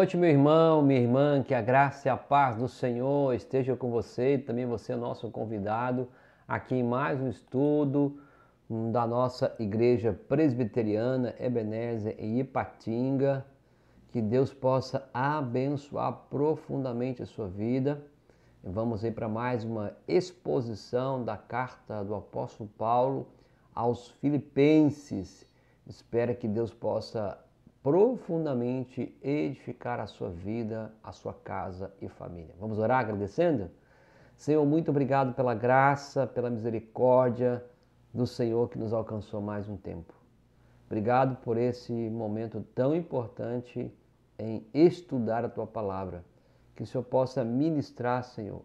noite, meu irmão, minha irmã, que a graça e a paz do Senhor esteja com você e também você é nosso convidado aqui em mais um estudo da nossa Igreja Presbiteriana Ebenezer em Ipatinga. Que Deus possa abençoar profundamente a sua vida. Vamos ir para mais uma exposição da carta do apóstolo Paulo aos Filipenses. Espero que Deus possa profundamente edificar a sua vida, a sua casa e família. Vamos orar agradecendo? Senhor, muito obrigado pela graça, pela misericórdia do Senhor que nos alcançou mais um tempo. Obrigado por esse momento tão importante em estudar a Tua Palavra. Que o Senhor possa ministrar, Senhor,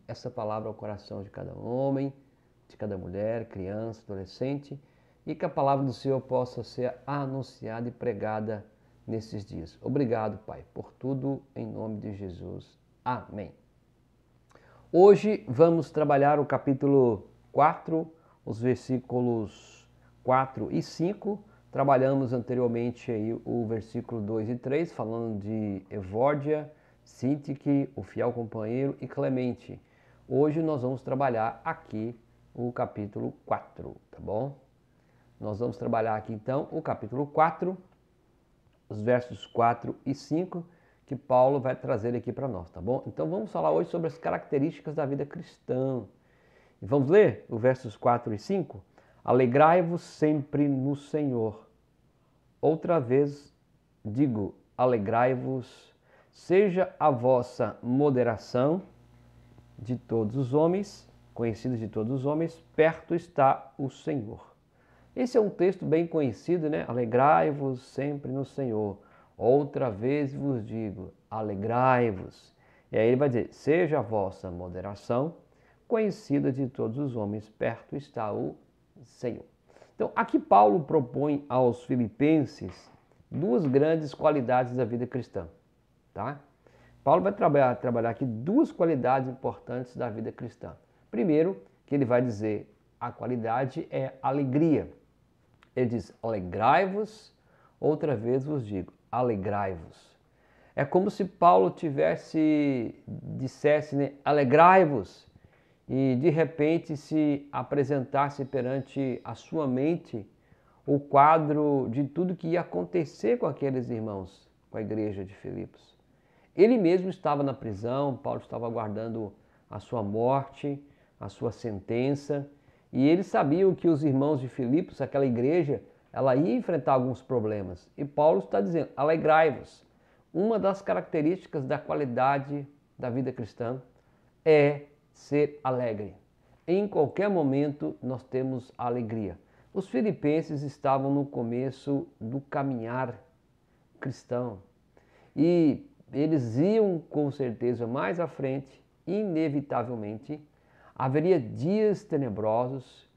essa palavra ao coração de cada homem, de cada mulher, criança, adolescente, e que a palavra do Senhor possa ser anunciada e pregada nesses dias. Obrigado, Pai, por tudo em nome de Jesus. Amém. Hoje vamos trabalhar o capítulo 4, os versículos 4 e 5. Trabalhamos anteriormente aí o versículo 2 e 3, falando de Evódia, Sintique, o fiel companheiro e Clemente. Hoje nós vamos trabalhar aqui o capítulo 4, tá bom? Nós vamos trabalhar aqui então o capítulo 4, os versos 4 e 5, que Paulo vai trazer aqui para nós, tá bom? Então vamos falar hoje sobre as características da vida cristã. E vamos ler os versos 4 e 5? Alegrai-vos sempre no Senhor. Outra vez digo, alegrai-vos, seja a vossa moderação de todos os homens, conhecida de todos os homens, perto está o Senhor. Esse é um texto bem conhecido, né? Alegrai-vos sempre no Senhor. Outra vez vos digo, alegrai-vos. E aí ele vai dizer, seja a vossa moderação conhecida de todos os homens, perto está o Senhor. Então, aqui Paulo propõe aos filipenses duas grandes qualidades da vida cristã, tá? Paulo vai trabalhar aqui duas qualidades importantes da vida cristã. Primeiro, que ele vai dizer, a qualidade é alegria. Ele diz, alegrai-vos, outra vez vos digo, alegrai-vos. É como se Paulo dissesse, né, alegrai-vos, e de repente se apresentasse perante a sua mente o quadro de tudo que ia acontecer com aqueles irmãos, com a igreja de Filipos. Ele mesmo estava na prisão, Paulo estava aguardando a sua morte, a sua sentença, e eles sabiam que os irmãos de Filipos, aquela igreja, ela ia enfrentar alguns problemas. E Paulo está dizendo, alegrai-vos. Uma das características da qualidade da vida cristã é ser alegre. Em qualquer momento nós temos alegria. Os filipenses estavam no começo do caminhar cristão e eles iam com certeza mais à frente, inevitavelmente, haveria dias tenebrosos,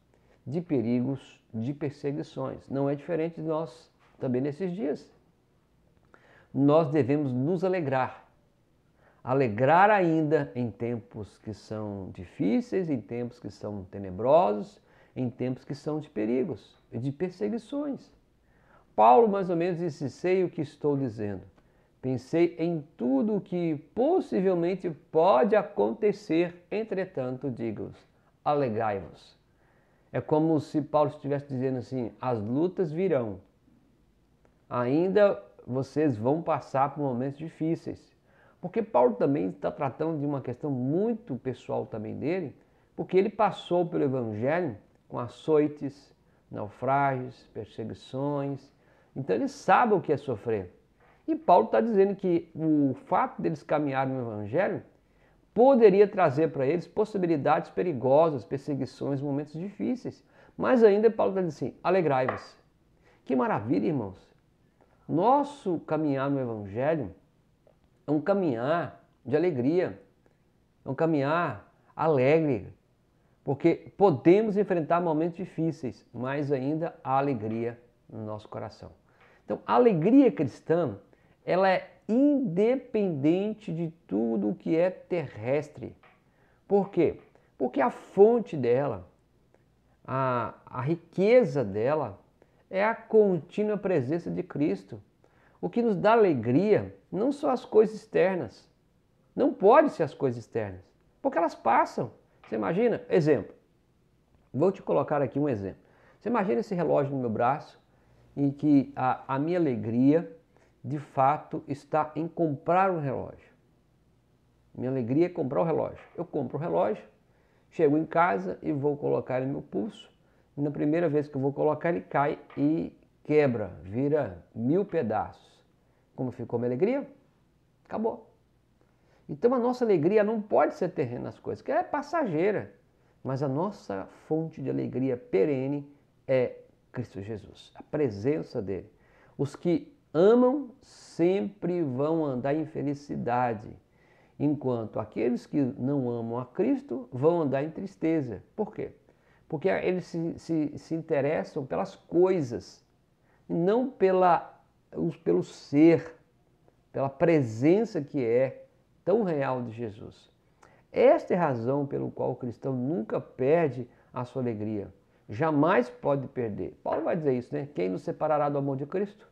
de perigos, de perseguições. Não é diferente de nós também nesses dias. Nós devemos nos alegrar. Alegrar ainda em tempos que são difíceis, em tempos que são tenebrosos, em tempos que são de perigos e de perseguições. Paulo mais ou menos disse, sei o que estou dizendo. Pensei em tudo o que possivelmente pode acontecer, entretanto, digo-vos, alegrai-vos. É como se Paulo estivesse dizendo assim, as lutas virão. Ainda vocês vão passar por momentos difíceis. Porque Paulo também está tratando de uma questão muito pessoal também dele, porque ele passou pelo Evangelho com açoites, naufrágios, perseguições. Então ele sabe o que é sofrer. E Paulo está dizendo que o fato deles caminharem no Evangelho poderia trazer para eles possibilidades perigosas, perseguições, momentos difíceis. Mas ainda Paulo está dizendo assim, alegrai-vos. Que maravilha, irmãos. Nosso caminhar no Evangelho é um caminhar de alegria, é um caminhar alegre, porque podemos enfrentar momentos difíceis, mas ainda há alegria no nosso coração. Então, a alegria cristã, ela é independente de tudo o que é terrestre. Por quê? Porque a fonte dela, a riqueza dela, é a contínua presença de Cristo. O que nos dá alegria não são as coisas externas. Não pode ser as coisas externas, porque elas passam. Você imagina? Exemplo. Vou te colocar aqui um exemplo. Você imagina esse relógio no meu braço, em que a minha alegria, de fato, está em comprar um relógio. Minha alegria é comprar o relógio. Eu compro o relógio, chego em casa e vou colocar ele no meu pulso. E na primeira vez que eu vou colocar, ele cai e quebra, vira 1000 pedaços. Como ficou minha alegria? Acabou. Então a nossa alegria não pode ser terrena nas coisas, que é passageira. Mas a nossa fonte de alegria perene é Cristo Jesus, a presença dele. Os que amam sempre vão andar em felicidade, enquanto aqueles que não amam a Cristo vão andar em tristeza. Por quê? Porque eles se interessam pelas coisas, não pelo ser, pela presença que é tão real de Jesus. Esta é a razão pelo qual o cristão nunca perde a sua alegria. Jamais pode perder. Paulo vai dizer isso, né? Quem nos separará do amor de Cristo?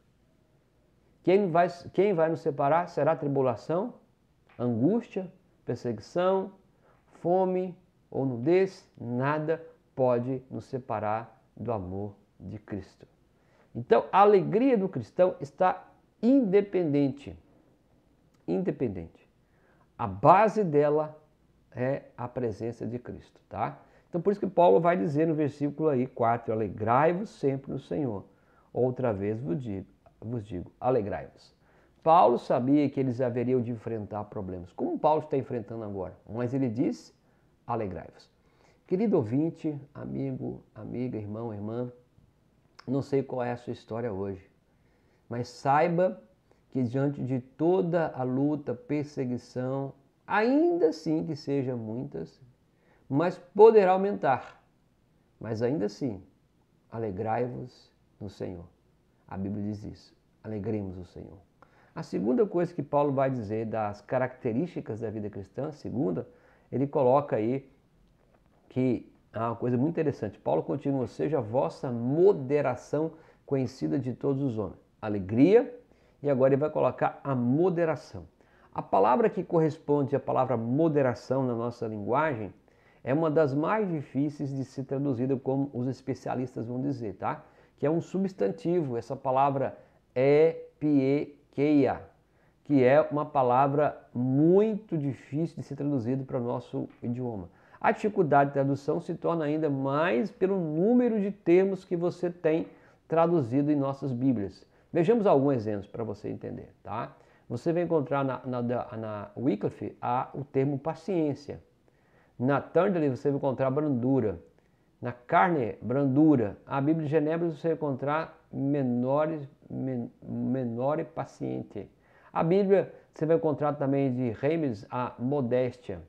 Quem vai nos separar? Será tribulação, angústia, perseguição, fome ou nudez? Nada pode nos separar do amor de Cristo. Então, a alegria do cristão está independente. Independente. A base dela é a presença de Cristo, tá? Então, por isso que Paulo vai dizer no versículo aí 4, alegrai-vos sempre no Senhor. Outra vez vos digo, alegrai-vos. Paulo sabia que eles haveriam de enfrentar problemas, como Paulo está enfrentando agora, mas ele diz, alegrai-vos. Querido ouvinte, amigo, amiga, irmão, irmã, não sei qual é a sua história hoje, mas saiba que diante de toda a luta, perseguição, ainda assim que sejam muitas, mas poderá aumentar. Mas ainda assim, alegrai-vos no Senhor. A Bíblia diz isso, alegremos o Senhor. A segunda coisa que Paulo vai dizer das características da vida cristã, segunda, ele coloca aí que é uma coisa muito interessante. Paulo continua, seja a vossa moderação conhecida de todos os homens. Alegria, e agora ele vai colocar a moderação. A palavra que corresponde à palavra moderação na nossa linguagem é uma das mais difíceis de ser traduzida, como os especialistas vão dizer, tá? Que é um substantivo, essa palavra epiekeia, que é uma palavra muito difícil de ser traduzida para o nosso idioma. A dificuldade de tradução se torna ainda mais pelo número de termos que você tem traduzido em nossas Bíblias. Vejamos alguns exemplos para você entender, tá? Você vai encontrar na Wycliffe o termo paciência. Na Turnley você vai encontrar brandura. Na Carne, brandura. A Bíblia de Genebra você vai encontrar menore paciente. A Bíblia você vai encontrar também de Reims a modéstia.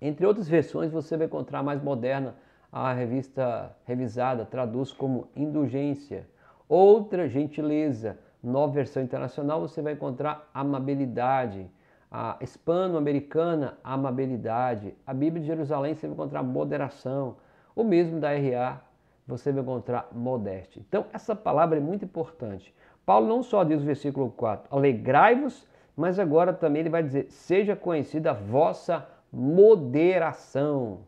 Entre outras versões você vai encontrar mais moderna, a revista revisada traduz como indulgência. Outra, gentileza. Nova versão internacional você vai encontrar amabilidade. A hispano-americana, amabilidade. A Bíblia de Jerusalém você vai encontrar moderação. O mesmo da RA você vai encontrar modéstia. Então essa palavra é muito importante. Paulo não só diz no versículo 4, alegrai-vos, mas agora também ele vai dizer, seja conhecida a vossa moderação.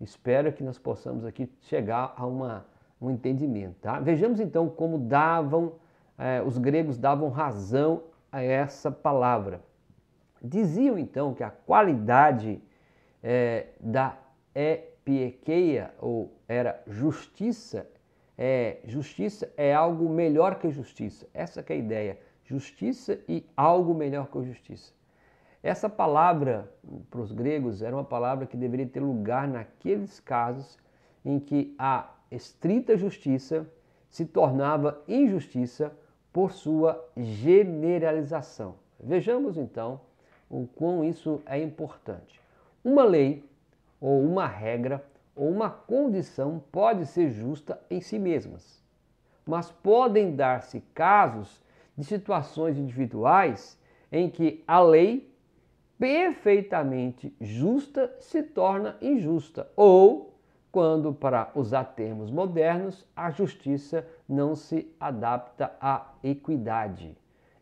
Espero que nós possamos aqui chegar a um entendimento, tá? Vejamos então como os gregos davam razão a essa palavra. Diziam então que a qualidade da epiekeia, ou era justiça, justiça é algo melhor que justiça. Essa que é a ideia, justiça e algo melhor que justiça. Essa palavra, para os gregos, era uma palavra que deveria ter lugar naqueles casos em que a estrita justiça se tornava injustiça por sua generalização. Vejamos então o quão isso é importante. Uma lei, ou uma regra, ou uma condição pode ser justa em si mesmas, mas podem dar-se casos de situações individuais em que a lei perfeitamente justa se torna injusta, ou quando, para usar termos modernos, a justiça não se adapta à equidade.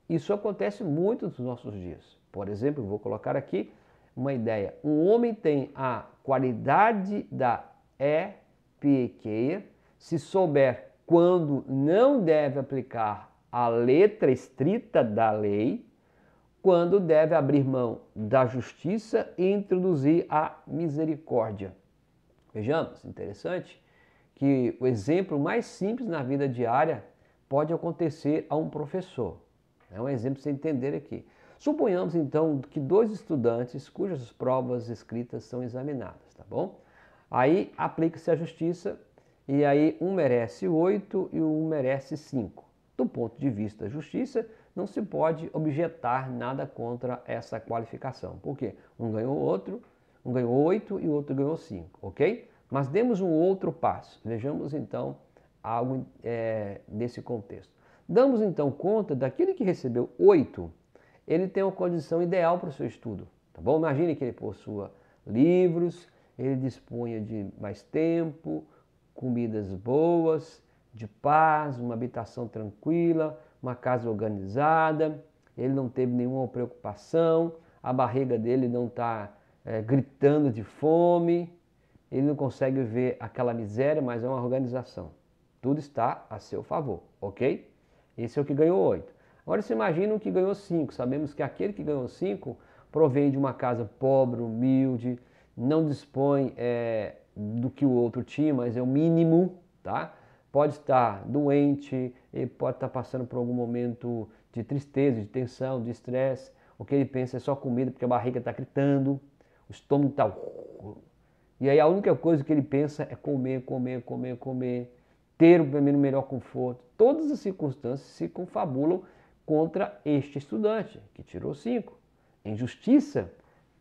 Isso acontece muito nos nossos dias. Por exemplo, eu vou colocar aqui uma ideia. Um homem tem a qualidade da epikeia se souber quando não deve aplicar a letra estrita da lei, quando deve abrir mão da justiça e introduzir a misericórdia. Vejamos, interessante que o exemplo mais simples na vida diária pode acontecer a um professor. É um exemplo para você entender aqui. Suponhamos então que dois estudantes cujas provas escritas são examinadas, tá bom? Aí aplica-se a justiça e aí um merece 8 e um merece 5. Do ponto de vista da justiça, não se pode objetar nada contra essa qualificação. Por quê? Um ganhou 8 e o outro ganhou 5, ok? Mas demos um outro passo. Vejamos então algo nesse contexto. Damos então conta daquele que recebeu 8, ele tem uma condição ideal para o seu estudo, tá bom? Imagine que ele possua livros, ele disponha de mais tempo, comidas boas, de paz, uma habitação tranquila, uma casa organizada, ele não teve nenhuma preocupação, a barriga dele não está gritando de fome, ele não consegue ver aquela miséria, mas é uma organização. Tudo está a seu favor, ok? Esse é o que ganhou 8. Agora você imagina o que ganhou 5. Sabemos que aquele que ganhou 5 provém de uma casa pobre, humilde, não dispõe do que o outro tinha, mas é o mínimo, tá? Pode estar doente, ele pode estar passando por algum momento de tristeza, de tensão, de estresse. O que ele pensa é só comida, porque a barriga está gritando, o estômago está... E aí a única coisa que ele pensa é comer, comer, comer, comer, ter o melhor conforto. Todas as circunstâncias se confabulam contra este estudante, que tirou 5. Em justiça,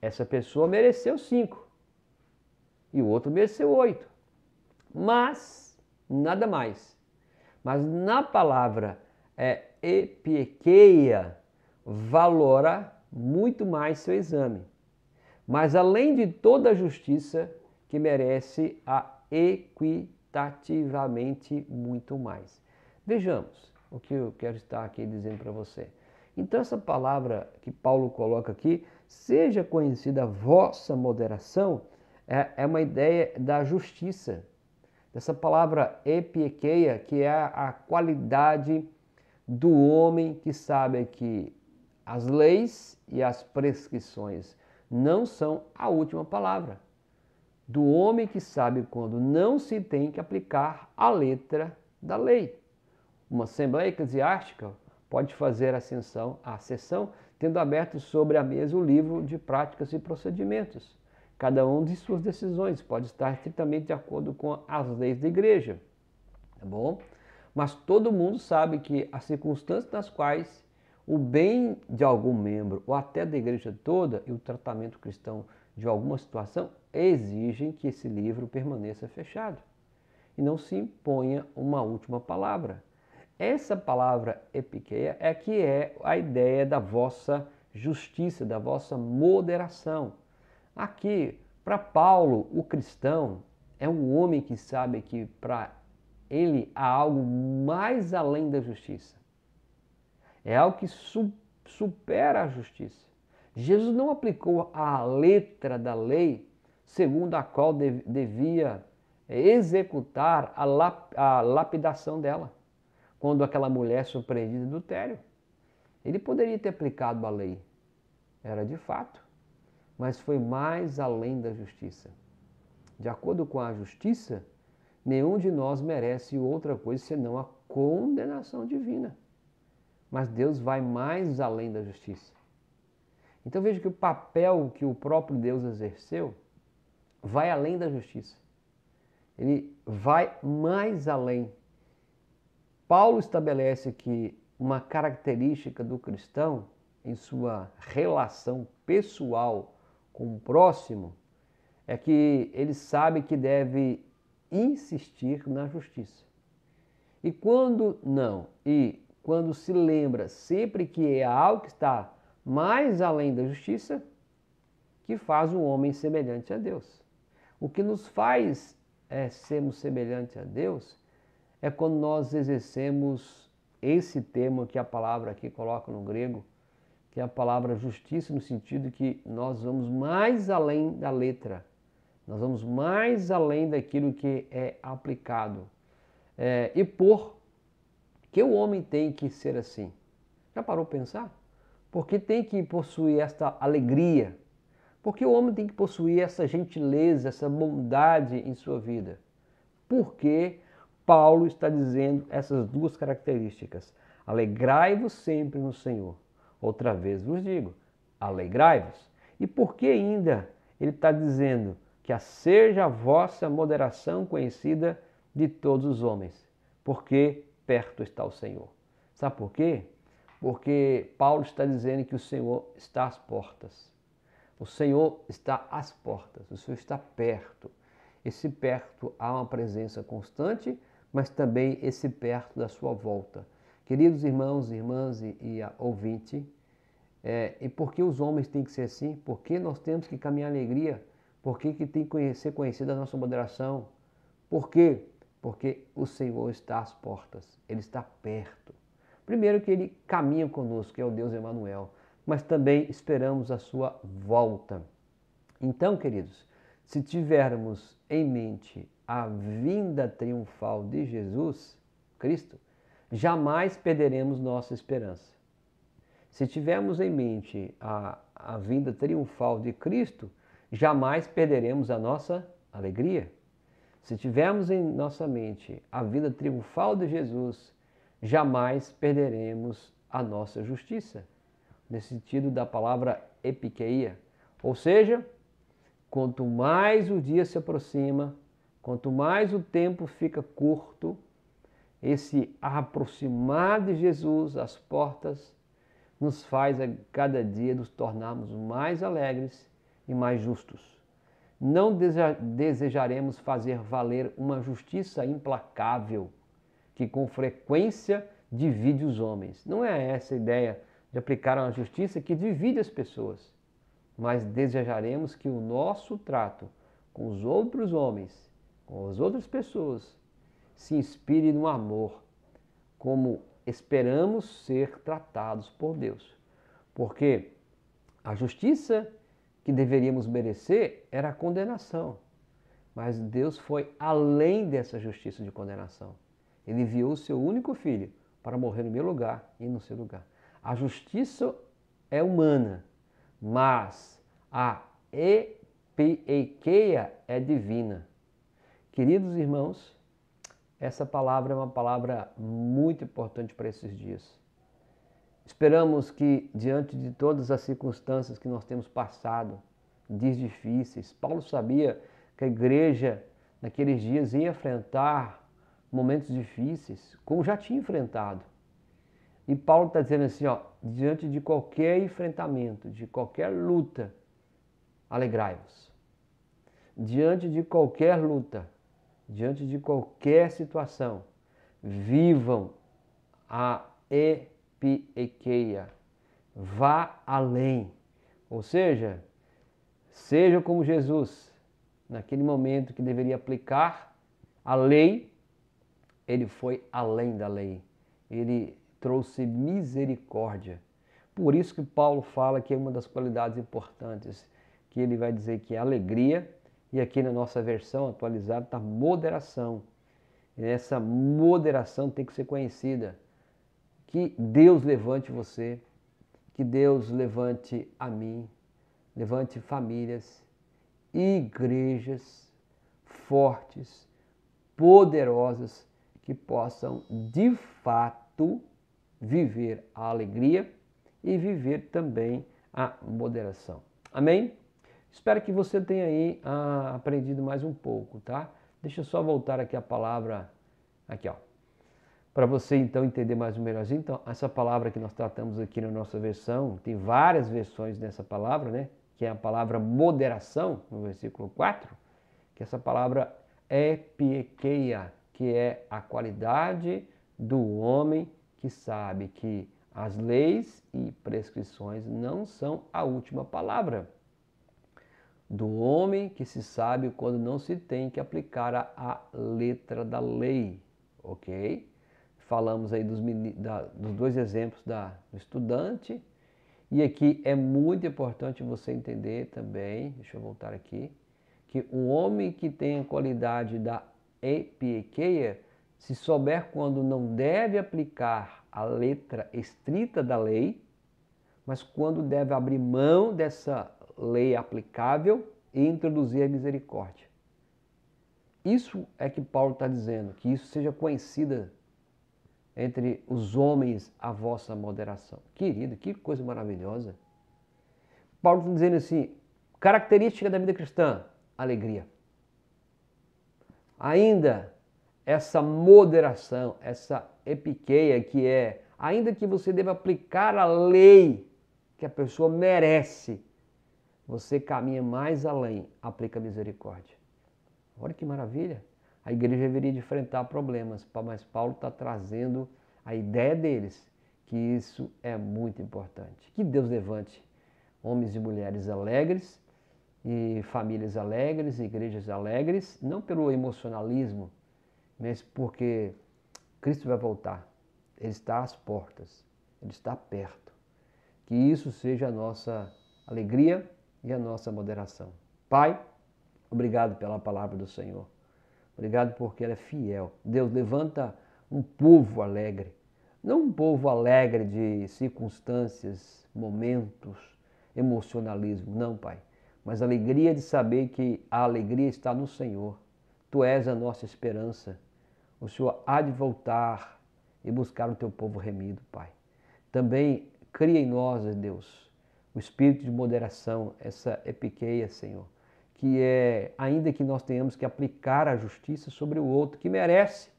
essa pessoa mereceu 5 e o outro mereceu 8. Mas, nada mais. Mas na palavra epikeia, valora muito mais seu exame. Mas além de toda a justiça, que merece a equitativamente muito mais. Vejamos o que eu quero estar aqui dizendo para você. Então essa palavra que Paulo coloca aqui, seja conhecida a vossa moderação, é uma ideia da justiça. Dessa palavra epikeia, que é a qualidade do homem que sabe que as leis e as prescrições não são a última palavra. Do homem que sabe quando não se tem que aplicar a letra da lei. Uma assembleia eclesiástica pode fazer a sessão tendo aberto sobre a mesa o livro de práticas e procedimentos. Cada um de suas decisões pode estar estritamente de acordo com as leis da igreja, tá bom? Mas todo mundo sabe que as circunstâncias nas quais o bem de algum membro ou até da igreja toda e o tratamento cristão de alguma situação exigem que esse livro permaneça fechado e não se imponha uma última palavra. Essa palavra epikeia é a ideia da vossa justiça, da vossa moderação. Aqui, para Paulo, o cristão é um homem que sabe que para ele há algo mais além da justiça. É algo que supera a justiça. Jesus não aplicou a letra da lei segundo a qual devia executar a lapidação dela, quando aquela mulher surpreendida em adultério. Ele poderia ter aplicado a lei, era de fato, mas foi mais além da justiça. De acordo com a justiça, nenhum de nós merece outra coisa senão a condenação divina. Mas Deus vai mais além da justiça. Então veja que o papel que o próprio Deus exerceu vai além da justiça. Ele vai mais além. Paulo estabelece que uma característica do cristão em sua relação pessoal com o próximo é que ele sabe que deve insistir na justiça. E quando não, e quando se lembra sempre que é algo que está mais além da justiça, que faz o homem semelhante a Deus. O que nos faz sermos semelhantes a Deus é quando nós exercemos esse termo que a palavra aqui coloca no grego, que é a palavra justiça, no sentido que nós vamos mais além da letra, nós vamos mais além daquilo que é aplicado. E por que o homem tem que ser assim? Já parou para pensar? Porque tem que possuir esta alegria? Porque o homem tem que possuir essa gentileza, essa bondade em sua vida? Porque Paulo está dizendo essas duas características. Alegrai-vos sempre no Senhor. Outra vez vos digo, alegrai-vos. E por que ainda ele está dizendo que seja a vossa moderação conhecida de todos os homens? Porque perto está o Senhor. Sabe por quê? Porque Paulo está dizendo que o Senhor está às portas. O Senhor está às portas, o Senhor está perto. Esse perto há uma presença constante, mas também esse perto da sua volta. Queridos irmãos, irmãs e ouvinte, e por que os homens têm que ser assim? Por que nós temos que caminhar alegria? Por que tem que ser conhecida a nossa moderação? Por quê? Porque o Senhor está às portas, Ele está perto. Primeiro que Ele caminha conosco, que é o Deus Emanuel, mas também esperamos a sua volta. Então, queridos, se tivermos em mente a vinda triunfal de Jesus Cristo, jamais perderemos nossa esperança. Se tivermos em mente a vinda triunfal de Cristo, jamais perderemos a nossa alegria. Se tivermos em nossa mente a vinda triunfal de Jesus, jamais perderemos a nossa justiça. Nesse sentido da palavra epikeia. Ou seja, quanto mais o dia se aproxima, quanto mais o tempo fica curto, esse aproximar de Jesus às portas nos faz a cada dia nos tornarmos mais alegres e mais justos. Não desejaremos fazer valer uma justiça implacável que com frequência divide os homens. Não é essa a ideia de aplicar uma justiça que divide as pessoas, mas desejaremos que o nosso trato com os outros homens, com as outras pessoas, se inspire no amor, como esperamos ser tratados por Deus. Porque a justiça que deveríamos merecer era a condenação, mas Deus foi além dessa justiça de condenação. Ele enviou o seu único filho para morrer no meu lugar e no seu lugar. A justiça é humana, mas a epikeia é divina. Queridos irmãos, essa palavra é uma palavra muito importante para esses dias. Esperamos que, diante de todas as circunstâncias que nós temos passado, dias difíceis, Paulo sabia que a igreja naqueles dias ia enfrentar momentos difíceis, como já tinha enfrentado. E Paulo está dizendo assim, diante de qualquer enfrentamento, de qualquer luta, alegrai-vos. Diante de qualquer luta, diante de qualquer situação, vivam a epikeia. Vá além. Ou seja como Jesus, naquele momento que deveria aplicar a lei, ele foi além da lei. Ele trouxe misericórdia. Por isso que Paulo fala que é uma das qualidades importantes, que ele vai dizer que é alegria, e aqui na nossa versão atualizada está moderação. E essa moderação tem que ser conhecida. Que Deus levante você, que Deus levante a mim, levante famílias, igrejas fortes, poderosas, que possam de fato viver a alegria e viver também a moderação. Amém? Espero que você tenha aí aprendido mais um pouco, tá? Deixa eu só voltar aqui a palavra, aqui para você então entender mais ou menos. Então, essa palavra que nós tratamos aqui na nossa versão, tem várias versões dessa palavra, né? Que é a palavra moderação, no versículo 4, que essa palavra epikeia, que é a qualidade do homem que sabe que as leis e prescrições não são a última palavra. Do homem que se sabe quando não se tem que aplicar a letra da lei, ok? falamos aí dos dois exemplos do estudante. E aqui é muito importante você entender também, deixa eu voltar aqui, que um homem que tem a qualidade da epieikeia, se souber quando não deve aplicar a letra estrita da lei, mas quando deve abrir mão dessa lei aplicável e introduzir a misericórdia. Isso é que Paulo está dizendo, que isso seja conhecida entre os homens a vossa moderação. Querido, que coisa maravilhosa. Paulo está dizendo assim, característica da vida cristã, alegria. Ainda essa moderação, essa epiqueia que é, ainda que você deva aplicar a lei que a pessoa merece, você caminha mais além, aplica misericórdia. Olha que maravilha. A igreja deveria enfrentar problemas, mas Paulo está trazendo a ideia deles, que isso é muito importante. Que Deus levante homens e mulheres alegres, e famílias alegres, igrejas alegres, não pelo emocionalismo, mas porque Cristo vai voltar. Ele está às portas, Ele está perto. Que isso seja a nossa alegria e a nossa moderação. Pai, obrigado pela palavra do Senhor. Obrigado porque ela é fiel. Deus, levanta um povo alegre. Não um povo alegre de circunstâncias, momentos, emocionalismo. Não, Pai. Mas a alegria de saber que a alegria está no Senhor. Tu és a nossa esperança. O Senhor há de voltar e buscar o teu povo remido, Pai. Também cria em nós, Deus, o espírito de moderação, essa epiqueia, Senhor, que é, ainda que nós tenhamos que aplicar a justiça sobre o outro, que merece,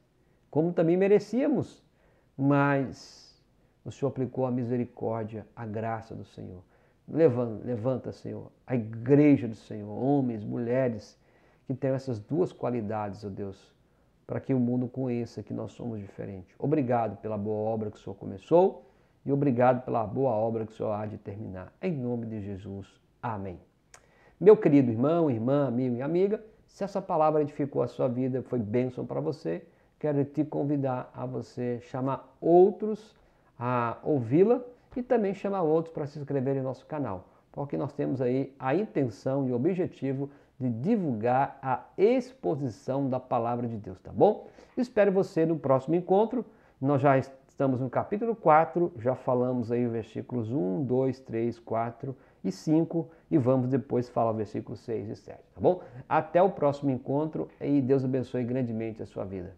como também merecíamos, mas o Senhor aplicou a misericórdia, a graça do Senhor. Levanta, Senhor, a igreja do Senhor, homens, mulheres, que tenham essas duas qualidades, ó Deus, para que o mundo conheça que nós somos diferentes. Obrigado pela boa obra que o Senhor começou e obrigado pela boa obra que o Senhor há de terminar. Em nome de Jesus. Amém. Meu querido irmão, irmã, amigo e amiga, se essa palavra edificou a sua vida, foi bênção para você, quero te convidar a você chamar outros a ouvi-la e também chamar outros para se inscreverem no nosso canal, porque nós temos aí a intenção e o objetivo de divulgar a exposição da palavra de Deus, tá bom? Espero você no próximo encontro. Nós já estamos no capítulo 4, já falamos aí os versículos 1, 2, 3, 4 e 5 e vamos depois falar o versículo 6 e 7, tá bom? Até o próximo encontro e Deus abençoe grandemente a sua vida.